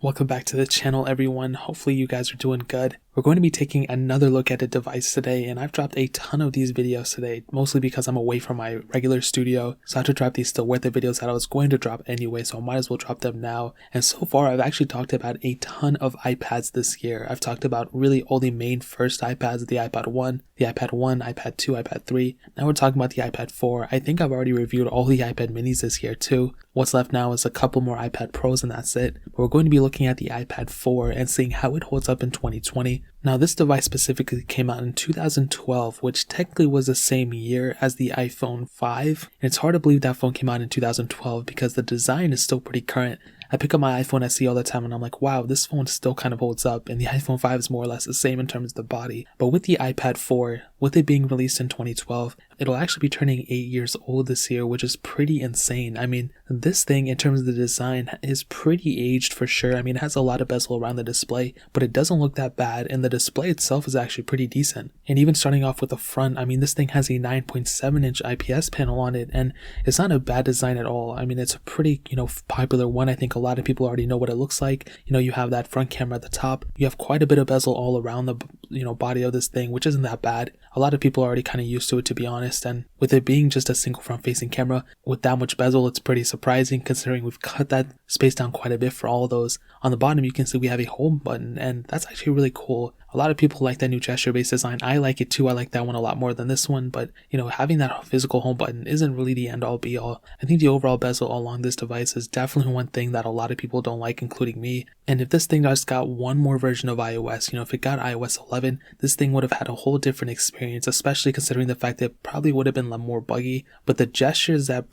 Welcome back to the channel, everyone. Hopefully you guys are doing good. We're going to be taking another look at a device today, and I've dropped a ton of these videos today, mostly because I'm away from my regular studio, so I have to drop these still with the videos that I was going to drop anyway, so I might as well drop them now. And so far, I've actually talked about a ton of iPads this year. I've talked about really all the main first iPads, the iPad 1, iPad 2, iPad 3. Now we're talking about the iPad 4. I think I've already reviewed all the iPad minis this year too. What's left now is a couple more iPad Pros and that's it. But we're going to be looking at the iPad 4 and seeing how it holds up in 2020. Now this device specifically came out in 2012, which technically was the same year as the iPhone 5. And it's hard to believe that phone came out in 2012 because the design is still pretty current. I pick up my iPhone SE all the time and I'm like, wow, this phone still kind of holds up, and the iPhone 5 is more or less the same in terms of the body. But with the iPad 4, with it being released in 2012, it'll actually be turning 8 years old this year, which is pretty insane. I mean, this thing in terms of the design is pretty aged for sure. I mean, it has a lot of bezel around the display, but it doesn't look that bad, and the display itself is actually pretty decent. And even starting off with the front, I mean, this thing has a 9.7-inch IPS panel on it, and it's not a bad design at all. I mean, it's a pretty, popular one. I think a lot of people already know what it looks like. You have that front camera at the top. You have quite a bit of bezel all around the, body of this thing, which isn't that bad. A lot of people are already kind of used to it, to be honest, and with it being just a single front-facing camera with that much bezel, it's pretty surprising considering we've cut that space down quite a bit for all of those. On the bottom, you can see we have a home button, and that's actually really cool. A lot of people like that new gesture-based design. I like it too. I like that one a lot more than this one, but having that physical home button isn't really the end-all be-all. I think the overall bezel along this device is definitely one thing that a lot of people don't like, including me. And if this thing just got one more version of iOS, if it got iOS 11, this thing would have had a whole different experience, especially considering the fact that it probably would have been more buggy. But the gestures that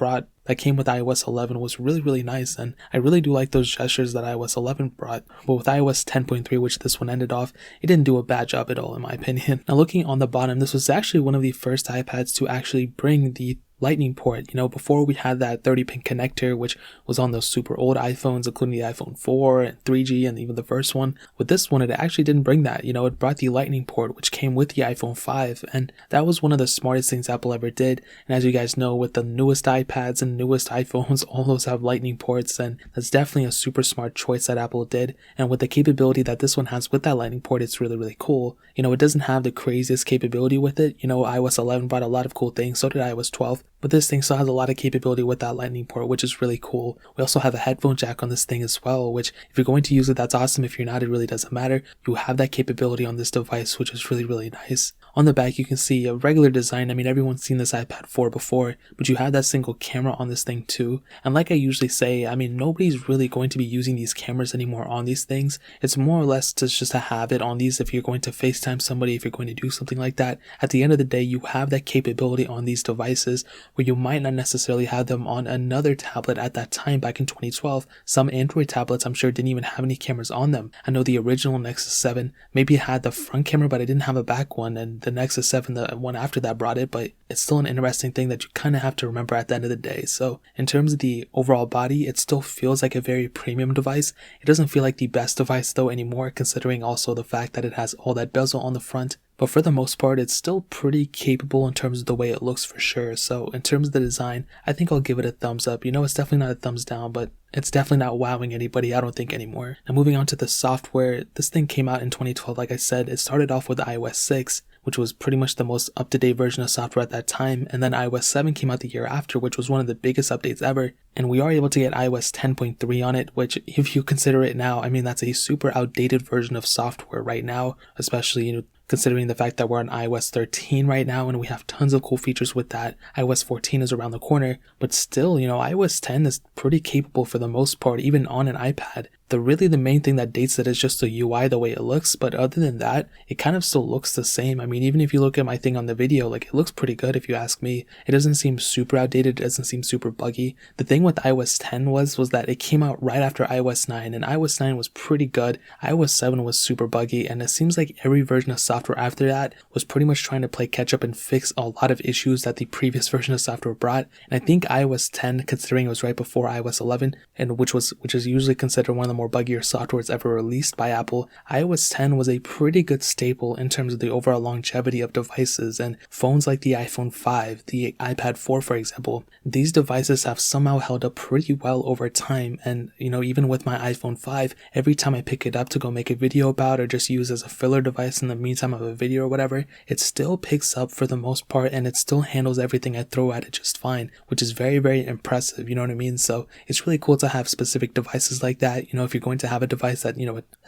came with iOS 11 was really, really nice, and I really do like those gestures that iOS 11 brought. But with iOS 10.3, which this one ended off, it didn't do a bad job at all in my opinion. Now looking on the bottom, this was actually one of the first iPads to actually bring the Lightning port. Before we had that 30-pin connector, which was on those super old iPhones, including the iPhone 4 and 3G and even the first one. With this one, it actually didn't bring that. It brought the Lightning port, which came with the iPhone 5, and that was one of the smartest things Apple ever did. And as you guys know, with the newest iPads and newest iPhones, all those have Lightning ports, and that's definitely a super smart choice that Apple did. And with the capability that this one has with that Lightning port, it's really, really cool. It doesn't have the craziest capability with it. iOS 11 brought a lot of cool things, so did iOS 12. But this thing still has a lot of capability with that Lightning port, which is really cool. We also have a headphone jack on this thing as well, which if you're going to use it, that's awesome. If you're not, it really doesn't matter. You have that capability on this device, which is really, really nice. On the back, you can see a regular design. I mean, everyone's seen this iPad 4 before, but you have that single camera on this thing too. And like I usually say, I mean, nobody's really going to be using these cameras anymore on these things. It's more or less just to have it on these if you're going to FaceTime somebody, if you're going to do something like that. At the end of the day, you have that capability on these devices where you might not necessarily have them on another tablet at that time back in 2012. Some Android tablets, I'm sure, didn't even have any cameras on them. I know the original Nexus 7 maybe had the front camera, but it didn't have a back one, and the Nexus 7, the one after that, brought it, but it's still an interesting thing that you kind of have to remember at the end of the day. So in terms of the overall body, it still feels like a very premium device. It doesn't feel like the best device though anymore, considering also the fact that it has all that bezel on the front. But for the most part, it's still pretty capable in terms of the way it looks for sure. So in terms of the design, I think I'll give it a thumbs up. It's definitely not a thumbs down, but it's definitely not wowing anybody, I don't think, anymore. Now moving on to the software, this thing came out in 2012, like I said. It started off with iOS 6, which was pretty much the most up-to-date version of software at that time, and then iOS 7 came out the year after, which was one of the biggest updates ever, and we are able to get iOS 10.3 on it, which if you consider it now, I mean, that's a super outdated version of software right now, especially, considering the fact that we're on iOS 13 right now and we have tons of cool features with that. iOS 14 is around the corner, but still, iOS 10 is pretty capable for the most part, even on an iPad. The main thing that dates it is just the UI, the way it looks, but other than that, it kind of still looks the same. I mean, even if you look at my thing on the video, it looks pretty good if you ask me. It doesn't seem super outdated, it doesn't seem super buggy. The thing with iOS 10 was that it came out right after iOS 9, and iOS 9 was pretty good. iOS 7 was super buggy, and it seems like every version of software after that was pretty much trying to play catch up and fix a lot of issues that the previous version of software brought. And I think iOS 10, considering it was right before iOS 11, and which is usually considered one of the more buggier softwares ever released by Apple, iOS 10 was a pretty good staple in terms of the overall longevity of devices, and phones like the iPhone 5, the iPad 4 for example, these devices have somehow held up pretty well over time. And even with my iPhone 5, every time I pick it up to go make a video about or just use as a filler device in the meantime of a video or whatever, it still picks up for the most part, and it still handles everything I throw at it just fine, which is very, very impressive, you know what I mean? So it's really cool to have specific devices like that. If you're going to have a device that,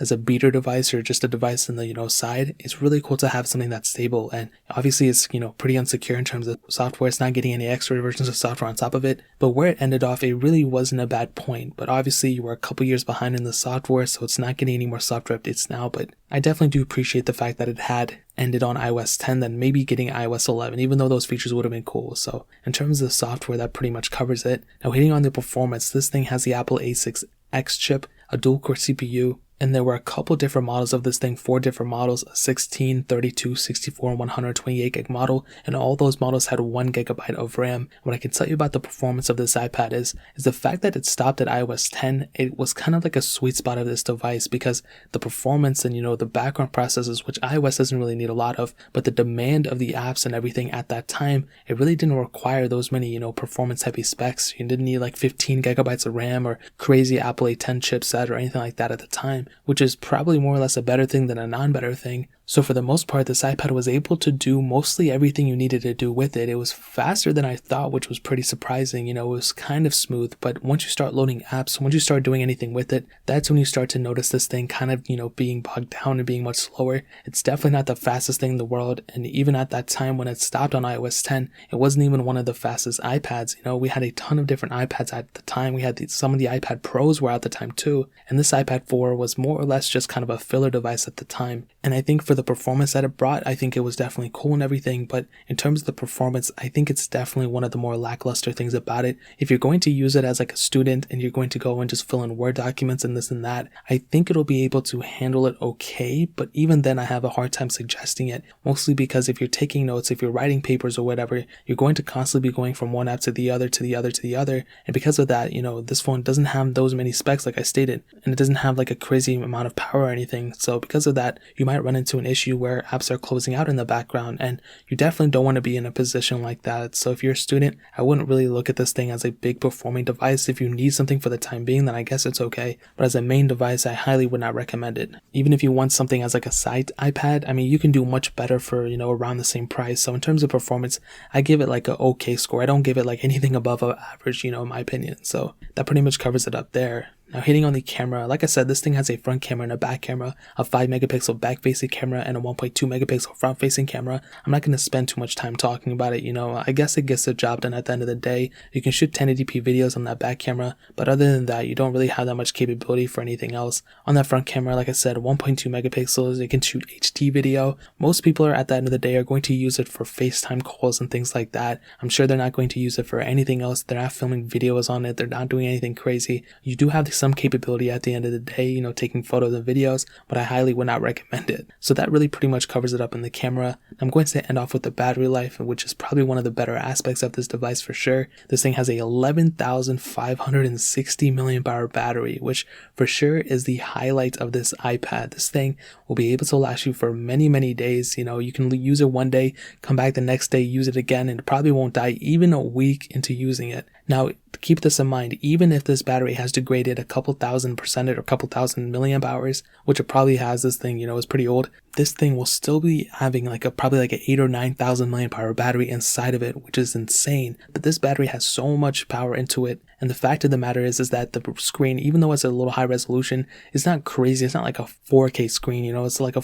as a beater device or just a device in the, side, it's really cool to have something that's stable. And obviously it's, pretty unsecure in terms of software. It's not getting any extra versions of software on top of it, but where it ended off, it really wasn't a bad point. But obviously you were a couple years behind in the software, so it's not getting any more software updates now. But I definitely do appreciate the fact that it had ended on iOS 10 than maybe getting iOS 11, even though those features would have been cool. So in terms of the software, that pretty much covers it. Now hitting on the performance, this thing has the Apple A6X chip, a dual-core CPU, and there were a couple different models of this thing, 4 different models, a 16, 32, 64, and 128 gig model, and all those models had 1 gigabyte of RAM. What I can tell you about the performance of this iPad is the fact that it stopped at iOS 10, it was kind of like a sweet spot of this device, because the performance and, the background processes, which iOS doesn't really need a lot of, but the demand of the apps and everything at that time, it really didn't require those many, performance heavy specs. You didn't need like 15 gigabytes of RAM or crazy Apple A10 chipset or anything like that at the time, which is probably more or less a better thing than a non-better thing. So for the most part, this iPad was able to do mostly everything you needed to do with it. It was faster than I thought, which was pretty surprising. It was kind of smooth, but once you start loading apps, once you start doing anything with it, that's when you start to notice this thing kind of, being bogged down and being much slower. It's definitely not the fastest thing in the world. And even at that time when it stopped on iOS 10, it wasn't even one of the fastest iPads. We had a ton of different iPads at the time. We had some of the iPad Pros were at the time too. And this iPad 4 was more or less just kind of a filler device at the time. And I think for the performance that it brought, I think it was definitely cool and everything, but in terms of the performance, I think it's definitely one of the more lackluster things about it. If you're going to use it as like a student and you're going to go and just fill in Word documents and this and that, I think it'll be able to handle it okay, but even then I have a hard time suggesting it, mostly because if you're taking notes, if you're writing papers or whatever, you're going to constantly be going from one app to the other, to the other, to the other, and because of that, this phone doesn't have those many specs like I stated, and it doesn't have like a crazy amount of power or anything, so because of that, you might run into an issue where apps are closing out in the background, and you definitely don't want to be in a position like that. So if you're a student, I wouldn't really look at this thing as a big performing device. If you need something for the time being, then I guess it's okay, but as a main device, I highly would not recommend it. Even if you want something as like a side iPad, I mean, you can do much better for, around the same price. So in terms of performance, I give it like a okay score. I don't give it like anything above average, in my opinion. So that pretty much covers it up there. Now hitting on the camera, like I said, this thing has a front camera and a back camera, a 5 megapixel back facing camera and a 1.2 megapixel front facing camera. I'm not going to spend too much time talking about it, I guess it gets the job done at the end of the day. You can shoot 1080p videos on that back camera, but other than that, you don't really have that much capability for anything else. On that front camera, like I said, 1.2 megapixels, you can shoot HD video. Most people at the end of the day are going to use it for FaceTime calls and things like that. I'm sure they're not going to use it for anything else. They're not filming videos on it. They're not doing anything crazy. You do have some capability at the end of the day, taking photos and videos, but I highly would not recommend it. So that really pretty much covers it up in the camera. I'm going to end off with the battery life, which is probably one of the better aspects of this device for sure. This thing has a 11,560 milliamp hour battery, which for sure is the highlight of this iPad. This thing will be able to last you for many, many days. You can use it one day, come back the next day, use it again, and it probably won't die even a week into using it. Now, keep this in mind, even if this battery has degraded a couple thousand percent or a couple thousand milliamp hours, which it probably has, this thing, is pretty old, this thing will still be having probably like an 8 or 9,000 milliamp hour battery inside of it, which is insane. But this battery has so much power into it. And the fact of the matter is that the screen, even though it's a little high resolution, it's not crazy. It's not like a 4K screen, it's like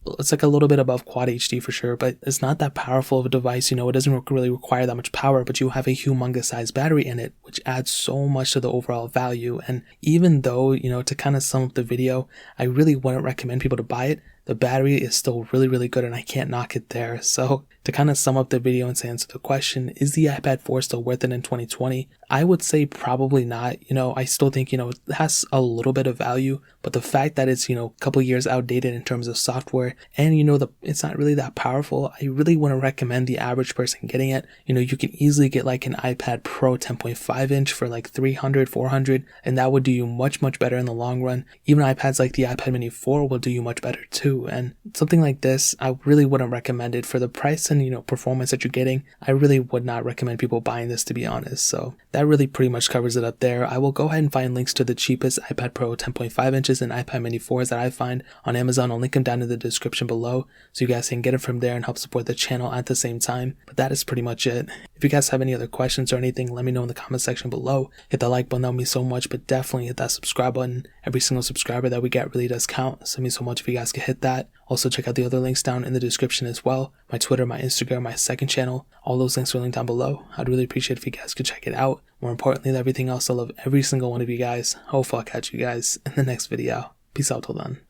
a little bit above Quad HD for sure, but it's not that powerful of a device. It doesn't really require that much power, but you have a humongous size battery in it, which adds so much to the overall value. And even though, to kind of sum up the video, I really wouldn't recommend people to buy it. The battery is still really, really good, and I can't knock it there. So to kind of sum up the video and to answer the question, is the iPad 4 still worth it in 2020? I would say probably not. I still think, it has a little bit of value, but the fact that it's, a couple years outdated in terms of software and, it's not really that powerful, I really wouldn't recommend the average person getting it. You can easily get like an iPad Pro 10.5 inch for like 300, 400, and that would do you much, much better in the long run. Even iPads like the iPad mini 4 will do you much better too. And something like this, I really wouldn't recommend it for the price and, performance that you're getting. I really would not recommend people buying this, to be honest. So that really pretty much covers it up there. I will go ahead and find links to the cheapest iPad Pro 10.5 inches and iPad mini 4s that I find on Amazon. I'll link them down in the description below so you guys can get it from there and help support the channel at the same time. But that is pretty much it. If you guys have any other questions or anything, let me know in the comment section below. Hit that like button, that would mean so much, but definitely hit that subscribe button. Every single subscriber that we get really does count, so it means so much if you guys could hit that. Also check out the other links down in the description as well. My Twitter, my Instagram, my second channel, all those links are linked down below. I'd really appreciate if you guys could check it out. More importantly than everything else, I love every single one of you guys. Hopefully I'll catch you guys in the next video. Peace out till then.